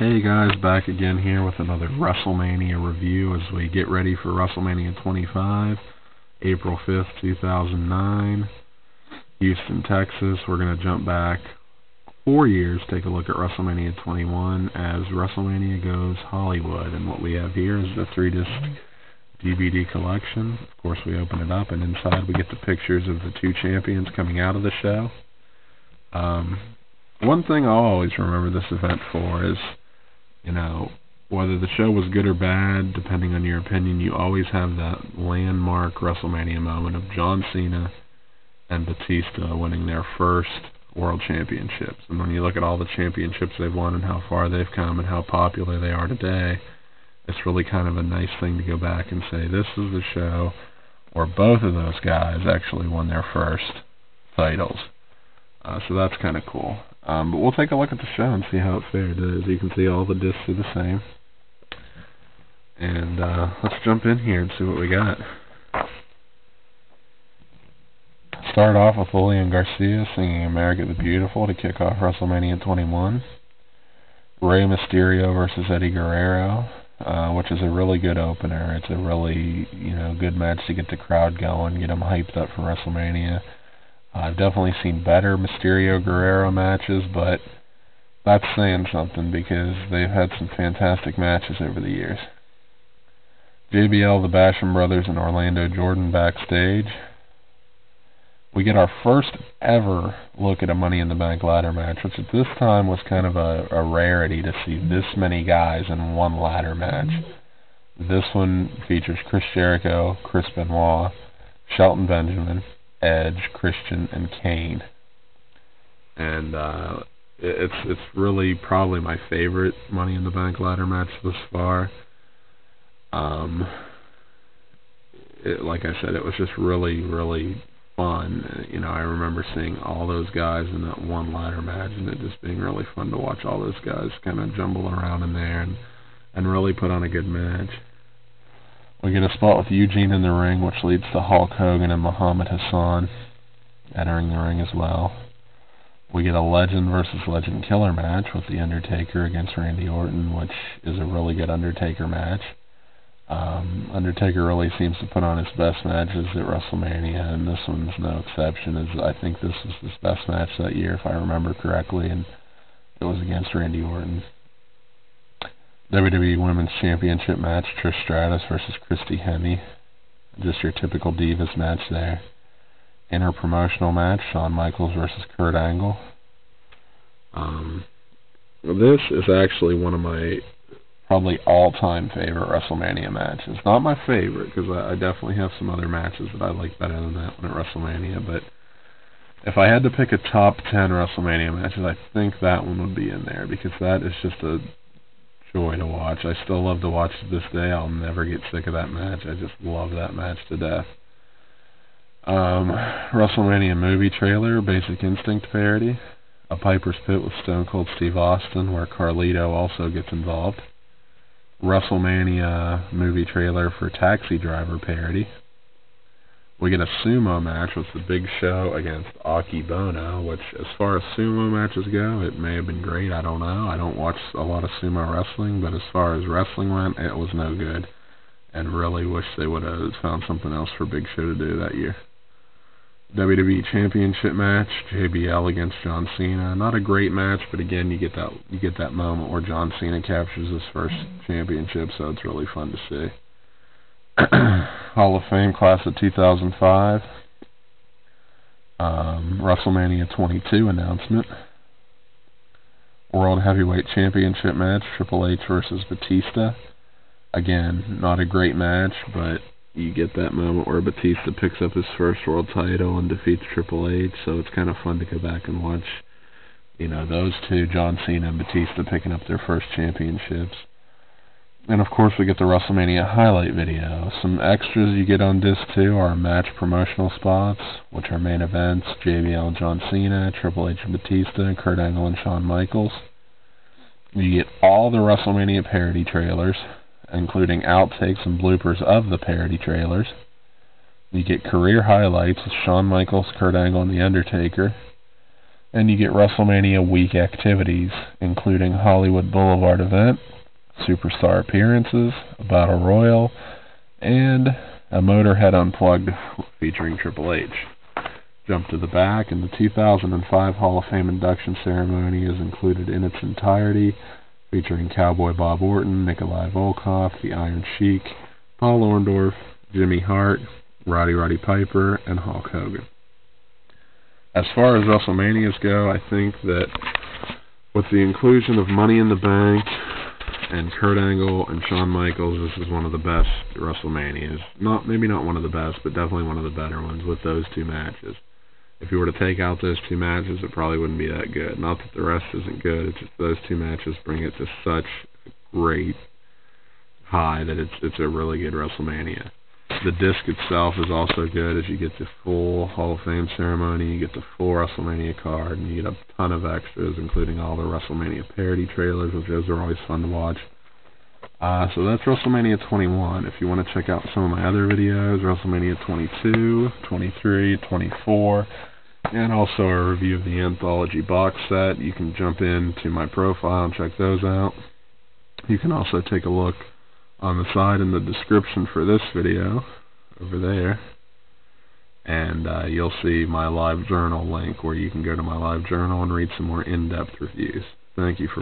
Hey guys, back again here with another WrestleMania review as we get ready for WrestleMania 25, April 5th, 2009, Houston, Texas. We're going to jump back 4 years, take a look at WrestleMania 21 as WrestleMania Goes Hollywood. And what we have here is the 3-disc DVD collection. Of course, we open it up, and inside we get the pictures of the two champions coming out of the show. One thing I'll always remember this event for is, whether the show was good or bad, depending on your opinion, you always have that landmark WrestleMania moment of John Cena and Batista winning their first world championships. And when you look at all the championships they've won and how far they've come and how popular they are today, it's really kind of a nice thing to go back and say, this is the show where both of those guys actually won their first titles. So that's kind of cool. But we'll take a look at the show and see how it fared. As you can see, all the discs are the same. And let's jump in here and see what we got. Start off with Lillian Garcia singing America the Beautiful to kick off WrestleMania 21. Rey Mysterio versus Eddie Guerrero, which is a really good opener. It's a really, good match to get the crowd going, get them hyped up for WrestleMania. I've definitely seen better Mysterio-Guerrero matches, but that's saying something because they've had some fantastic matches over the years. JBL, the Basham Brothers, and Orlando Jordan backstage. We get our first ever look at a Money in the Bank ladder match, which at this time was kind of a rarity to see this many guys in one ladder match. This one features Chris Jericho, Chris Benoit, Shelton Benjamin, Edge, Christian, and Kane. And it's really probably my favorite Money in the Bank ladder match thus far. Like I said, it was just really, really fun. I remember seeing all those guys in that one ladder match, and it just being really fun to watch all those guys kind of jumble around in there and really put on a good match. We get a spot with Eugene in the ring, which leads to Hulk Hogan and Muhammad Hassan entering the ring as well. We get a Legend versus Legend Killer match with The Undertaker against Randy Orton, which is a really good Undertaker match. Undertaker really seems to put on his best matches at WrestleMania, and this one's no exception. I think this was his best match that year, if I remember correctly, and it was against Randy Orton. WWE Women's Championship match, Trish Stratus versus Christy Hemme. Just your typical Divas match there. Interpromotional match, Shawn Michaels versus Kurt Angle. This is actually one of my probably all-time favorite WrestleMania matches. Not my favorite, because I definitely have some other matches that I like better than that one at WrestleMania, but if I had to pick a top 10 WrestleMania matches, I think that one would be in there, because that is just a joy to watch. I still love to watch it this day. I'll never get sick of that match. I just love that match to death. WrestleMania movie trailer, Basic Instinct parody. A Piper's Pit with Stone Cold Steve Austin, where Carlito also gets involved. WrestleMania movie trailer for Taxi Driver parody. We get a sumo match with The Big Show against Aki Bono, which, as far as sumo matches go, it may have been great. I don't know. I don't watch a lot of sumo wrestling, but as far as wrestling went, it was no good. And really wish they would have found something else for Big Show to do that year. WWE Championship match, JBL against John Cena. Not a great match, but again, you get that moment where John Cena captures his first championship, so it's really fun to see. Hall of Fame class of 2005. WrestleMania 22 announcement. World Heavyweight Championship match, Triple H versus Batista. Again, not a great match, but you get that moment where Batista picks up his first world title and defeats Triple H, so it's kind of fun to go back and watch, those two, John Cena and Batista, picking up their first championships. And of course we get the WrestleMania highlight video. Some extras you get on disc 2 are match promotional spots, which are main events, JBL and John Cena, Triple H and Batista, Kurt Angle and Shawn Michaels. You get all the WrestleMania parody trailers, including outtakes and bloopers of the parody trailers. You get career highlights with Shawn Michaels, Kurt Angle, and The Undertaker. And you get WrestleMania week activities, including Hollywood Boulevard event, superstar appearances, a battle royal, and a Motorhead Unplugged featuring Triple H. Jump to the back, and the 2005 Hall of Fame induction ceremony is included in its entirety, featuring Cowboy Bob Orton, Nikolai Volkov, the Iron Sheik, Paul Orndorff, Jimmy Hart, Roddy Piper, and Hulk Hogan. As far as WrestleManias go, I think that with the inclusion of Money in the Bank and Kurt Angle and Shawn Michaels, this is one of the best WrestleManias. Maybe not one of the best, but definitely one of the better ones with those two matches. If you were to take out those two matches, it probably wouldn't be that good. Not that the rest isn't good, it's just those two matches bring it to such a great high that it's a really good WrestleMania. The disc itself is also good as you get the full Hall of Fame ceremony, you get the full WrestleMania card, and you get a ton of extras, including all the WrestleMania parody trailers, which those are always fun to watch. So that's WrestleMania 21. If you want to check out some of my other videos, WrestleMania 22, 23, 24, and also a review of the Anthology box set, you can jump into my profile and check those out. You can also take a look on the side in the description for this video, over there, and you'll see my live journal link where you can go to my live journal and read some more in-depth reviews. Thank you for